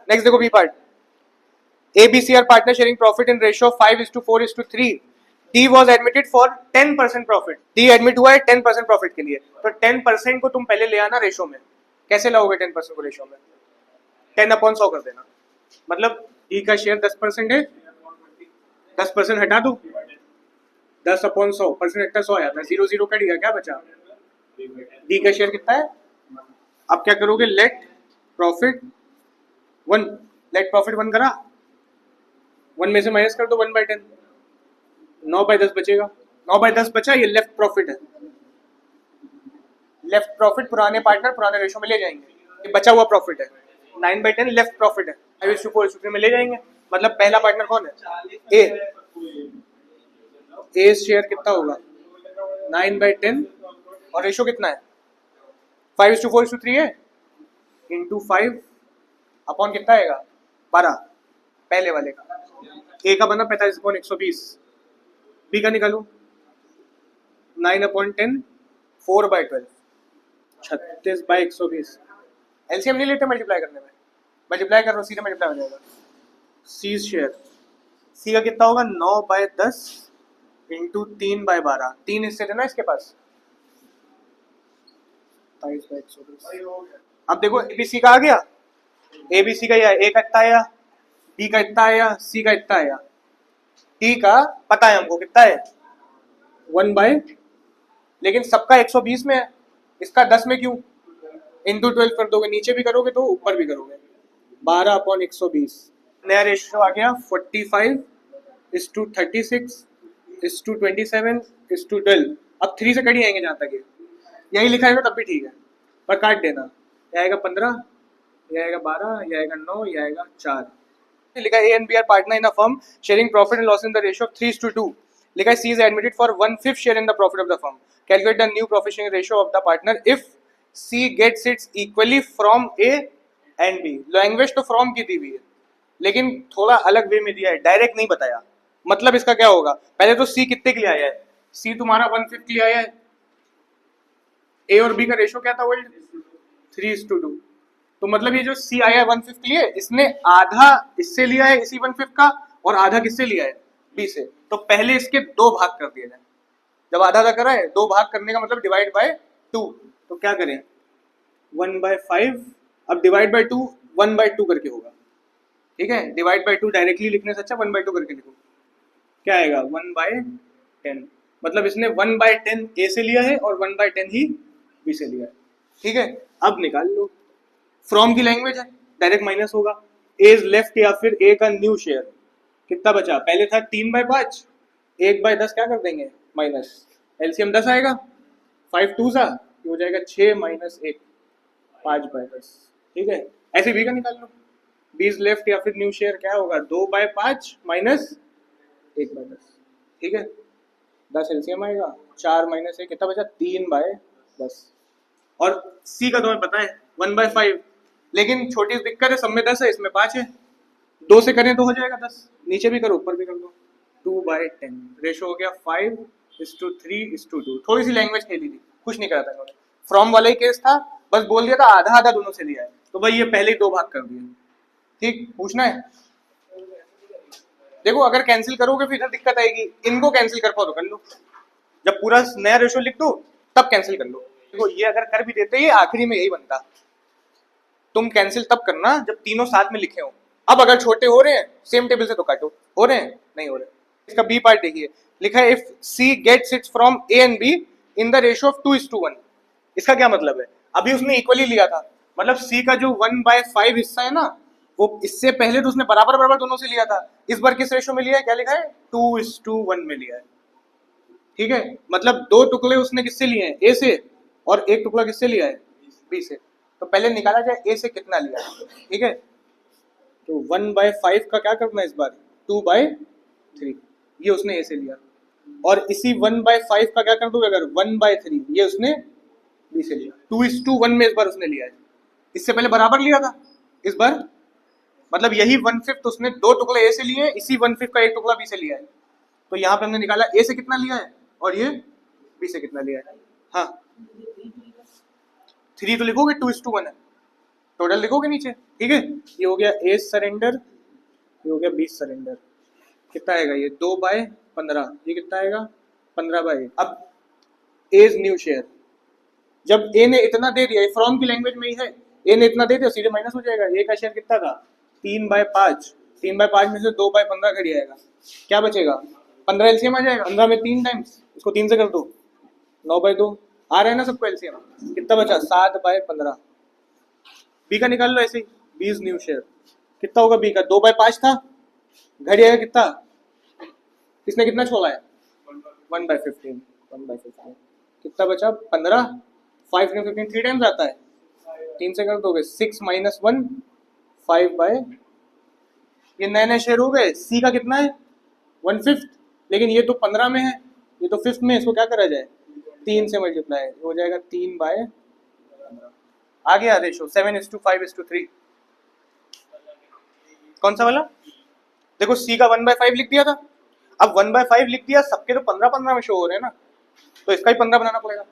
नेक्स्ट देखो B part. ABC are partner sharing profit in ratio of 5:4:3. D was admitted for 10% profit. D admit हुआ है 10% profit के लिए, तो 10% को तुम पहले ले आना रेशो में। कैसे लाओगे 10% को रेशो में? 10/100 कर देना। मतलब D का शेयर 10% है, 10% हटा दो, 10/100 परसेंट हटा 100 आया, 0 कट गया, क्या बचा? D का शेयर कितना है? अब क्या करोगे? लेट प्रॉफिट 1, लेट प्रॉफिट 1 करा, 1 में से माइनस कर दो 1/10, 9/10 बचेगा। 9/10 बचा, ये लेफ्ट प्रॉफिट है। लेफ्ट प्रॉफिट पुराने पार्टनर पुराने रेशो में ले जाएंगे, ये बचा हुआ प्रॉफिट है। 9/10 लेफ्ट प्रॉफिट है, 5:4 में ले जाएंगे। मतलब पहला पार्टनर कौन है? ए शेयर कितना होगा? 9/10 और रेशो कितना है? 5:4:3 है, इंटू 5 अपॉन कितना आएगा? 12 पहले वाले का। ए का बना 45/120। बी का निकालो 9/10 4/12 36/120। एलसीएम नहीं लेते मल्टीप्लाई करने में, मल्टीप्लाई कर लो सीधे मल्टीप्लाई हो जाएगा। सी शेयर, सी का कितना होगा 9/10 इंटू 3/12, 3 हिस्से थे ना इसके पास, 27/110। अब देखो एबीसी का आ गया, एबीसी का ए का इतना आया, बी का इतना आया, सी का इतना आया, डी का पता है हमको कितना है 1/, लेकिन सबका 120 में है, इसका 10 में क्यों, इंटू 12 कर दोगे, नीचे भी करोगे तो ऊपर भी करोगे, 12/120। नया रेशियो आ गया 45:36:27:12। अब 3 से कट ही आएंगे जहां तक यही लिखा है तब भी ठीक है, पर काट देना, यह आएगा 15, यह आएगा 12, यह आएगा 9, यह आएगा 4। लिखा है A and B are partner in a firm sharing profit and loss in the ratio of 3:2। लिखा है C is admitted for 1/5 share in the profit of the firm. Calculate the new profit sharing ratio of the partner if C gets its equally from A and B. Language तो फ्रॉम की दी हुई है, लेकिन थोड़ा अलग वे में दिया है, डायरेक्ट नहीं बताया। मतलब इसका क्या होगा, पहले तो सी कितने के लिए आया है, सी तुम्हारा 1/5 के लिए आया है, ए और बी का रेशियो क्या था, वही 3:2। तो मतलब ये जो सी आया है 1/5 के लिए, इसने आधा इससे लिया है इसी 1/5 का, और आधा किससे लिया है, बी से। तो पहले इसके 2 भाग कर दिए जाए, जब आधा आधा करा है 2 भाग करने का मतलब डिवाइड बाय 2। तो क्या करें 1/5, अब डिवाइड बाय 2 1/2 करके होगा, ठीक है। डिवाइड बाय 2 डायरेक्टली लिखने से अच्छा 1/2 करके लिखो, क्या आएगा 1/10। मतलब इसने 1/10 ए से लिया है और 1/10 ही बी से लिया है, ठीक है। अब निकाल लो, फ्रॉम की लैंग्वेज है, डायरेक्ट माइनस होगा। ए इज लेफ्ट या फिर ए का न्यू शेयर कितना बचा, पहले था 3/5, 1/10 क्या कर देंगे माइनस, एलसीएम 10 आएगा, 5 2 सा हो जाएगा 6 माइनस 1 5/10, ठीक है। ऐसे बी का निकाल लो, बी इज लेफ्ट या फिर न्यू शेयर क्या होगा 2/5 माइनस 1/10, ठीक है। 10 एलसीएम आएगा, 4 माइनस 1 कितना बचा 3/10। और सी का तुम्हें पता है 1/5, लेकिन छोटी दिक्कत है, सब में 10 है, इसमें 5 है, 2 से करें तो हो जाएगा 10, नीचे भी करो ऊपर भी कर दो, 2/10। रेशो हो गया 5:3:2। थोड़ी सी लैंग्वेज खेली थी, कुछ नहीं करा था इन्होंने, फ्रॉम वाला ही केस था, बस बोल दिया था आधा आधा दोनों से लिया है, तो भाई ये पहले ही 2 भाग कर दिए, ठीक। पूछना है, देखो अगर कैंसिल करोगे फिर इधर दिक्कत आएगी, इनको कैंसिल कर पाओ तो कर लो, जब पूरा नया रेशो लिख दो तब कैंसिल कर लो। देखो ये अगर कर भी देते, ये आखिरी में यही बनता, तुम कैंसिल तब करना जब तीनों साथ में लिखे हो। अब अगर छोटे हो रहे हैं सेम टेबल से तो काटो, हो रहे हैं नहीं हो रहे। इसका बी पार्ट देखिए, लिखा है if C gets its from A and B in the ratio of 2:1। इसका क्या मतलब है, अभी उसने इक्वली लिया था, मतलब सी का जो 1/5 हिस्सा है ना, वो इससे पहले तो उसने बराबर बराबर दोनों से लिया था, इस बार किस रेशियो में लिया है, क्या लिखा है 2:1 में लिया है, ठीक है। मतलब 2 टुकड़े उसने किससे लिए हैं, ए से, और 1 टुकड़ा किससे लिया है, बी से। तो पहले निकाला जाए ए से कितना लिया है, ठीक है। तो 1/5 का क्या करना है इस बार 2/3, ये उसने ए से लिया, और इसी 1/5 का क्या कर दोगे अगर 1/3, ये उसने बी से लिया, 2:1 में इस बार उसने लिया है, इससे पहले बराबर लिया था, इस बार मतलब यही 1/5 उसने 2 टुकड़े ए से लिए, इसी 1/5 का 1 टुकड़ा बी से लिया है। तो यहाँ पे हमने निकाला ए से कितना लिया है और ये बी से कितना लिया है। हाँ 3 तो लिखोगे, 2:1 है, टोटल लिखोगे नीचे, ठीक है। ये हो गया ए सरेंडर, ये हो गया बी सरेंडर, कितना आएगा ये 2/15, ये कितना आएगा 15/1। अब ए इज न्यू शेयर, जब ए ने इतना दे दिया, फ्रॉम की लैंग्वेज में ही है, ए ने इतना दे दिया सीधे माइनस हो जाएगा। ए का शेयर कितना था 3/5, 3/5 में से 2/15 कट जाएगा, क्या बचेगा 15 एलसीएम आ जाएगा, 15 में 3 टाइम्स, इसको 3 से कर दो 9/2 आ रहा है ना सबको एलसीएम, कितना बचा 7/15। बी का निकाल लो ऐसे ही, बी इज न्यू शेयर कितना होगा, बी का 2/5 था, घट जाएगा कितना, इसने कितना छोड़ा है 1/15, 1/15 कितना बचा 15, 5 में 15 3 टाइम्स आता है, 3 से कर दोगे 6 - 1 5/, ये नए नए शेयर हो गए। सी का कितना है 1/5, लेकिन ये तो 15 में है, ये तो 5th में, इसको क्या करा जाए 3 से मल्टीप्लाई, हो जाएगा 3/15। आ गया रेशो 7:5:3। कौन सा वाला, देखो सी का 1/5 लिख दिया था, अब 1/5 लिख दिया, सबके तो 15 में शो हो रहे हैं ना, तो इसका ही 15 बनाना पड़ेगा,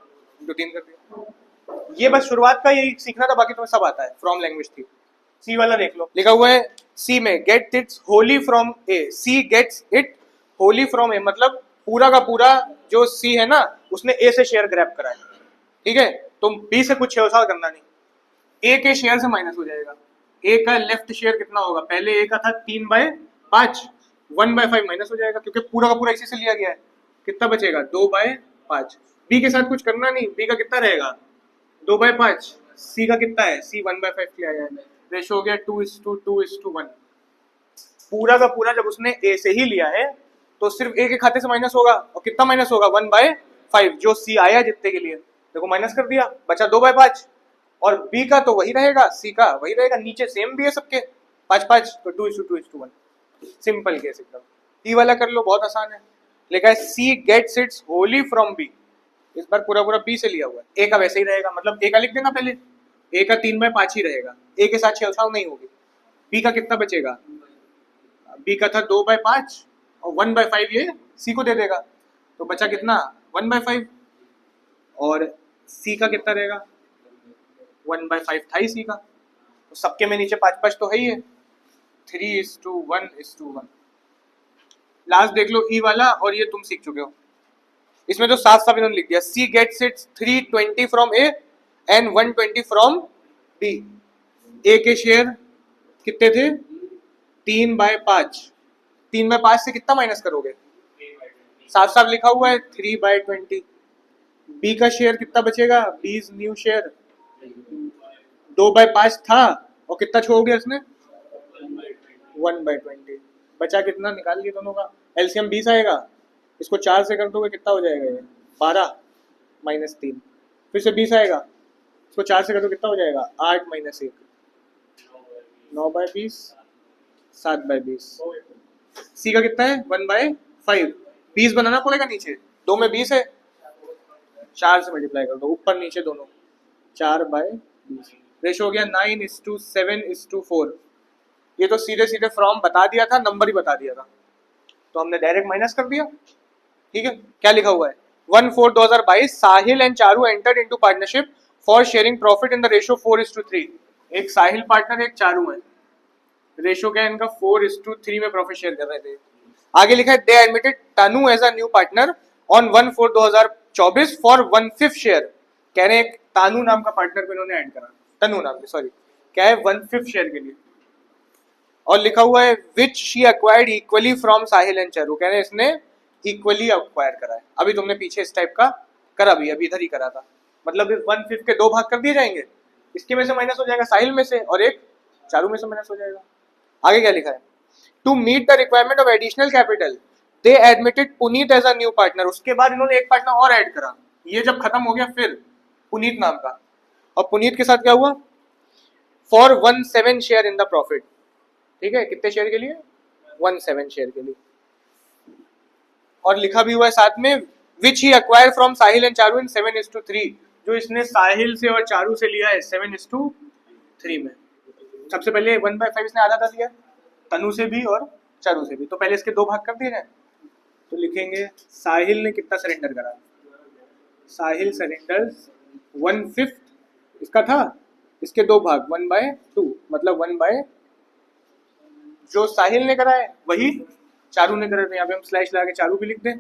जो 3 कर दिया। ये बस शुरुआत का यही सीखना था, बाकी तुम्हें सब आता है, फ्रॉम लैंग्वेज थी। सी वाला देख लो, लिखा हुआ है सी में get its wholly from A, C gets it wholly from A, मतलब पूरा का पूरा जो सी है ना उसने ए से शेयर ग्रैब करा है, ठीक है। तो बी से कुछ छेड़छाड़ करना नहीं, ए के शेयर से माइनस हो जाएगा। ए का लेफ्ट शेयर कितना होगा, पहले ए का था 3/5, 1/5 माइनस हो जाएगा क्योंकि पूरा का पूरा इसी से लिया गया है। कितना बचेगा, 2/5। बी के साथ कुछ करना नहीं, बी का कितना रहेगा 2/5। सी का कितना है, सी 1/5 लिया गया है, रेशो हो गया 2:2:1। पूरा का पूरा जब उसने ए से ही लिया है तो सिर्फ ए के खाते से माइनस होगा, और कितना माइनस होगा 1/5, जो सी आया जितने के लिए देखो माइनस कर दिया, बचा 2/5। और बी का तो वही रहेगा, सी का वही रहेगा, नीचे सेम भी है सबके 5/5, तो 2:2:1। सिंपल केस एकदम। ई वाला कर लो, बहुत आसान है। लिखा है C gets its wholly from B, इस बार पूरा पूरा बी से लिया हुआ है। ए का वैसे ही रहेगा, मतलब ए का लिख देना पहले, ए का 3/5 ही रहेगा, ए के साथ छेड़छाड़ नहीं होगी। बी का कितना बचेगा, बी का था 2/5 और 1/5 ये सी को दे देगा, तो बचा कितना 1/5। और सी का कितना रहेगा, 1/5 था ही सी का, तो सबके में नीचे 5/5 तो है ही है, 3:1:1। लास्ट देख लो ई वाला, और ये तुम सीख चुके हो। इसमें तो साफ साफ इन्होंने लिख दिया, C gets its 320 from A and 120 from B. A के शेयर कितने थे, 3/5, 3/5 से कितना माइनस करोगे, साफ साफ लिखा हुआ है 3/20। बी का शेयर कितना बचेगा, बीज न्यू शेयर 2/5 था, और कितना छोड़ दिया इसने 1/20। बचा कितना, निकाल लिया दोनों का एलसीएम 20 आएगा, इसको 4 से कर दोगे कितना हो जाएगा, ये 12 - 3, फिर से 20 आएगा, इसको 4 से कर दो कितना हो जाएगा 8 - 1, 9/20, 7/20। सी का कितना है 1/5, 20 बनाना पड़ेगा नीचे, 2 में 20 है, 4 से मल्टीप्लाई कर दो ऊपर नीचे दोनों, 4/20। रेशो हो गया 9:7:4। ये तो सीधे सीधे फ्रॉम बता दिया था, नंबर ही बता दिया था, तो हमने डायरेक्ट माइनस कर दिया, ठीक है। क्या लिखा हुआ है 1/4/2022 Sahil and Charu entered into partnership for sharing profit in the ratio 4:3। एक साहिल पार्टनर, एक चारू है, रेशो क्या है इनका 4:3 में प्रॉफिट शेयर कर रहे थे। आगे लिखा है they admitted Tanu as a new partner on 1/4/2024 for 1/5 share. कह रहे हैं तानू नाम का पार्टनर को इन्होंने ऐड करा, तनु नाम के, सॉरी क्या है 1/5 शेयर के लिए। और लिखा हुआ है which she acquired equally from Sahil and Charu, कह रहे हैं इसने इक्वली एक्वायर करा है। अभी तुमने पीछे इस टाइप का करा भी, अभी इधर ही करा था, मतलब 1/5 के 2 भाग कर दिए जाएंगे, इसके में से माइनस हो जाएगा साहिल में से, और एक चारू में से माइनस हो जाएगा। आगे क्या लिखा है to meet the requirement of additional capital they admitted Puneet as a new partner. उसके बाद इन्होंने एक पार्टनर और ऐड करा, ये जब खत्म हो गया फिर पुनीत नाम का, और पुनीत के साथ क्या हुआ for 1/7 share in the profit, ठीक है, कितने शेयर के लिए 1/7 शेयर के लिए। और लिखा भी हुआ है साथ में which he acquire from Sahil and Charu in 7:3, जो इसने साहिल से और चारू से लिया है 7:3 में। सबसे पहले 1/5 इसने आधा दिया तनु से भी और चारू से भी, तो पहले इसके 2 भाग कर दिए जाए, तो लिखेंगे साहिल ने कितना सरेंडर करा, साहिल सरेंडर 1/5 इसका था, इसके 2 भाग 1/2, मतलब 1/, जो साहिल ने करा है वही चारू ने करा, यहाँ पे हम स्लैश लगा के चारू भी लिख दें।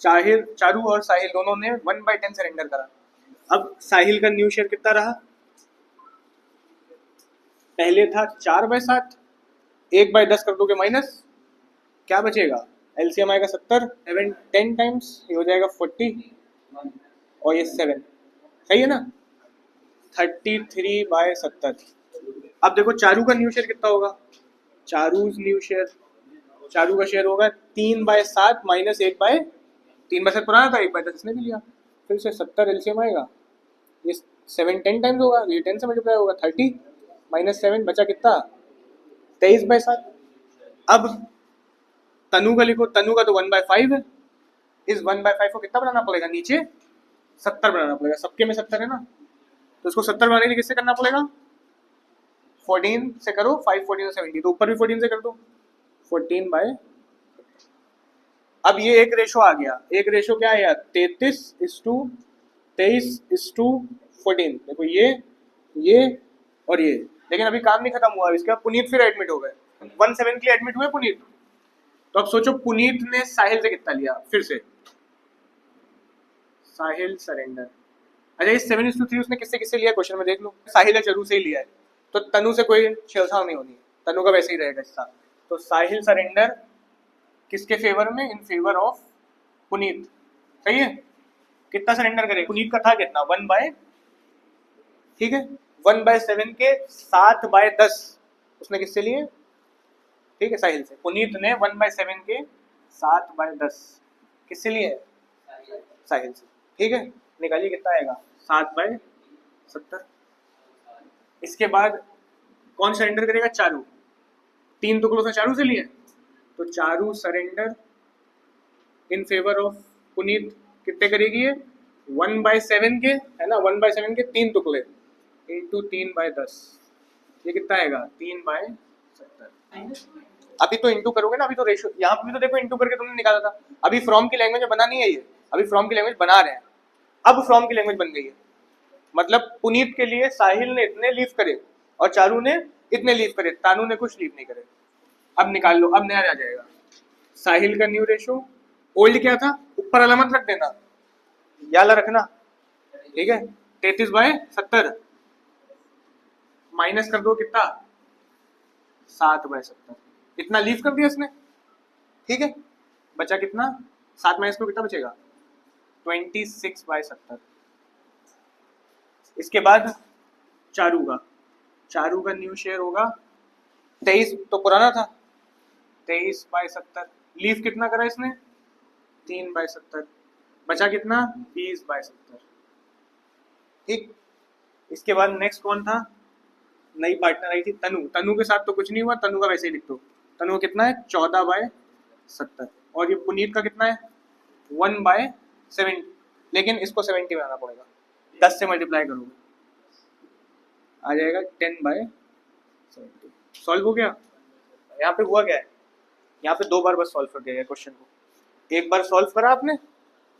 चारू और साहिल दोनों ने 1/10 सरेंडर करा। अब साहिल का न्यू शेयर कितना रहा, पहले था 4/7, 1/10 कर दोगे माइनस, क्या बचेगा एलसीएम आएगा 70, 7 10 टाइम्स, ये हो जाएगा 40, और ये 7, सही है ना 33/70। अब देखो चारू का न्यू शेयर कितना होगा, चारूज न्यू शेयर, चारू का शेयर होगा 3/7 - 1/, 3/7 पुराना था, 1/10 इसने भी लिया, फिर से 70 एलसीएम आएगा, ये 7 10 टाइम्स होगा, ये 10 से मल्टीप्लाई होगा 30 - 7 बचा कितना 23/7। अब तनु का लिखो, तनु का तो 1/5 है, इस 1/5 को कितना बनाना पड़ेगा नीचे 70 बनाना पड़ेगा, सबके में 70 है ना, तो इसको 70 बनाने के लिए किससे करना पड़ेगा 14 से करो, 5 14 70, तो ऊपर भी 14 से कर दो 14/। अब ये एक रेशो आ गया, एक रेशो क्या है यार 33:23:14। देखो ये और ये, लेकिन अभी काम नहीं खत्म हुआ, इसके बाद पुनीत फिर एडमिट हो गए, 1/7 के लिए एडमिट हुए पुनीत। तो अब सोचो पुनीत ने साहिल से कितना लिया, फिर से साहिल सरेंडर। अच्छा ये 7:3 उसने किससे किससे लिया क्वेश्चन में देख लो, साहिल या चरू से ही लिया है, तो तनु से कोई छेड़छाड़ नहीं होनी है, तनु का वैसे ही रहेगा हिस्सा। तो साहिल सरेंडर किसके फेवर में, इन फेवर ऑफ पुनीत, सही है। कितना सरेंडर करे, पुनीत का था कितना 1/, ठीक है 1/7 के 7/10 उसने किससे लिए, ठीक है साहिल से। पुनीत ने 1/7 के 7/10 किससे लिए, साहिल से, ठीक है। निकालिए कितना आएगा 7/70। इसके बाद कौन सरेंडर करेगा, चारू, 3 टुकड़ों से चारू से लिए, तो Charu surrender in favour of Puneet कितने करेगी ये 1/7 के, है ना 1/7 के 3 टुकड़े इंटू 3/10, ये कितना आएगा 3/70। अभी तो इंटू करोगे ना, अभी तो रेशो यहाँ पे भी तो देखो इंटू करके तुमने निकाला था, अभी फ्रॉम की लैंग्वेज में बना नहीं है ये, अभी फ्रॉम की लैंग्वेज बना रहे हैं, अब फ्रॉम की लैंग्वेज बन गई है। मतलब पुनीत के लिए साहिल ने इतने लीव करे और चारू ने इतने लीव करे, तानू ने कुछ लीव नहीं करे। अब निकाल लो, अब नया आ जाएगा साहिल का न्यू रेशो, ओल्ड क्या था ऊपर वाला मत रख देना, ये वाला रखना, ठीक है 33/70 माइनस कर दो कितना 7/70, इतना लीव कर दिया इसने, ठीक है बचा कितना 7 माइनस को कितना बचेगा 26/70। इसके बाद चारू का न्यू शेयर होगा 23, तो पुराना था 23/70, लीव कितना करा इसने 3/70, बचा कितना 20/70, ठीक। इसके बाद नेक्स्ट कौन था, नई पार्टनर आई थी तनु, तनु के साथ तो कुछ नहीं हुआ, तनु का वैसे ही लिख दो, तनु कितना है 14/70, और ये पुनीत का कितना है 1/7, लेकिन इसको 70 बनाना पड़ेगा, 10 से मल्टीप्लाई करोगे आ जाएगा 10/70। सॉल्व हो गया। यहाँ पे हुआ क्या है, यहाँ पे 2 बार बस सॉल्व कर दिया गया क्वेश्चन को, एक बार सॉल्व करा आपने,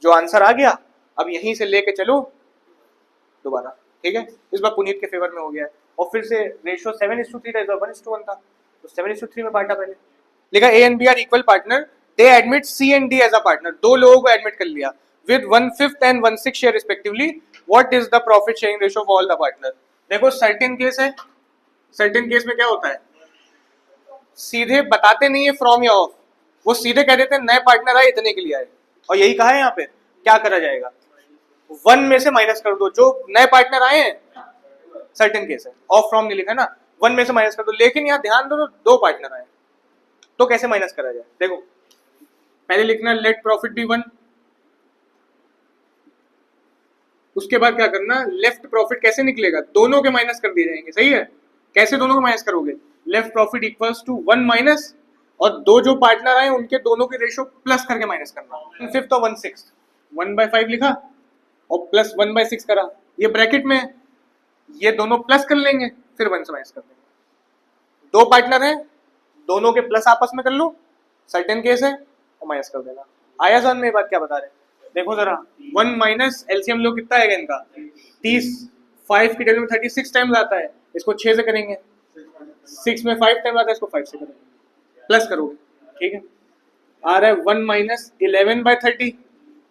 जो आंसर आ गया अब यहीं से लेके चलो दोबारा, ठीक है। इस बार पुनीत के फेवर में हो गया है, और फिर से रेशियो 7:3 था, 1:1 था, तो 7:3 में बांटा पहले, लिखा A and B are equal partner, they admit C and D as a partner, 2 लोगों को एडमिट कर लिया with 1/5 and 1/6 share respectively, what is the profit sharing ratio of all the partner. देखो सर्टेन केस है, सर्टेन केस में क्या होता है, सीधे बताते नहीं है फ्रॉम या ऑफ, वो सीधे कह देते हैं नए पार्टनर आए इतने के लिए आए, और यही कहा है यहाँ पे क्या करा जाएगा 1 में से माइनस कर दो, जो नए पार्टनर आए हैं सर्टेन केस है, ऑफ फ्रॉम नहीं लिखा है ना, 1 में से माइनस कर दो, लेकिन यहाँ ध्यान दो 2 पार्टनर आए, तो कैसे माइनस करा जाए, देखो पहले लिखना लेट प्रॉफिट बी 1, उसके बाद क्या करना लेफ्ट प्रॉफिट कैसे निकलेगा, दोनों के माइनस कर दिए जाएंगे, सही है। कैसे दोनों को माइनस करोगे, left profit equals to 1 minus, और 2 जो पार्टनर आए उनके दोनों की रेशियो प्लस करके माइनस करना, 1/5 और 1/6, 1/5 लिखा और प्लस 1/6 करा, ये ब्रैकेट में ये दोनों प्लस कर लेंगे फिर 1 से माइनस कर देंगे, 2 पार्टनर है दोनों के प्लस आपस में कर लो, सर्टेन केस है और माइनस कर देना। आया समझ में ये बात क्या बता रहे हैं, देखो जरा 1 माइनस एलसीएम लो कितना आएगा इनका 30, 5 की वैल्यू में 36 टाइम्स आता है, इसको 6 से करेंगे, 6 में 5 टाइम्स आता है, इसको 5 से करेंगे, प्लस करोगे, ठीक है। आ रहा है 1 माइनस 11/30,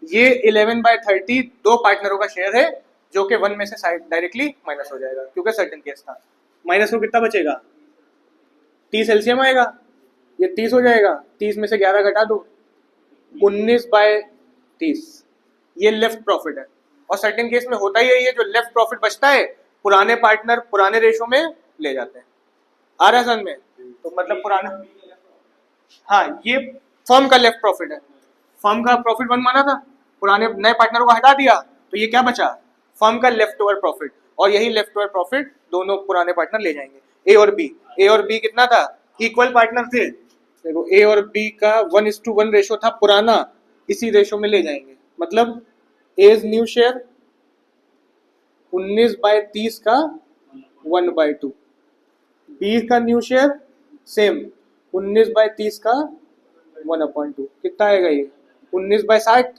ये 11/30 2 पार्टनरों का शेयर है, जो कि 1 में से डायरेक्टली माइनस हो जाएगा क्योंकि सर्टेन केस था। माइनस को कितना बचेगा 30 एलसीएम आएगा, ये 30 हो जाएगा, 30 में से 11 घटा दो 19/30, ये लेफ्ट प्रॉफिट है। और सर्टेन केस में होता ही यही है, जो लेफ्ट प्रॉफिट बचता है पुराने पार्टनर पुराने रेशो में ले जाते हैं। आ रहा है समझ में, तो मतलब पुराना, हाँ ये फर्म का लेफ्ट प्रॉफिट है, फर्म का प्रॉफिट 1 माना था, पुराने नए पार्टनरों को हटा दिया तो ये क्या बचा फर्म का लेफ्ट ओवर प्रॉफिट, और यही लेफ्ट ओवर प्रॉफिट दोनों पुराने पार्टनर ले जाएंगे। ए और बी कितना था इक्वल पार्टनर थे, देखो ए और बी का 1:1 रेशो था पुराना, इसी रेशो में ले जाएंगे, मतलब एज न्यू शेयर 19/30 का 1/2, बी का न्यू शेयर सेम 19/30 का 1/2, कितना आएगा ये 19/60,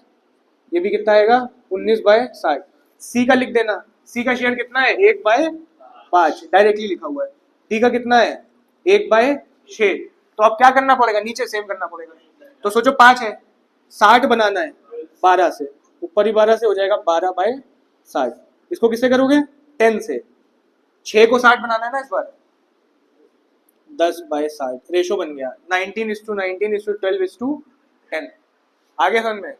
ये भी कितना आएगा 19/60। सी का लिख देना, सी का शेयर कितना है 1/5, डायरेक्टली लिखा हुआ है, टी का कितना है 1/6। तो अब क्या करना पड़ेगा, नीचे सेव करना पड़ेगा। तो सोचो 5 है, 60 बनाना है 12 से, ऊपर ही 12 से हो जाएगा 12/60। इसको किससे करोगे 10 से। 6 को 60 बनाना है ना इस बार, 10/60 रेशो बन गया 19:19:12:10। आ गया समझ में।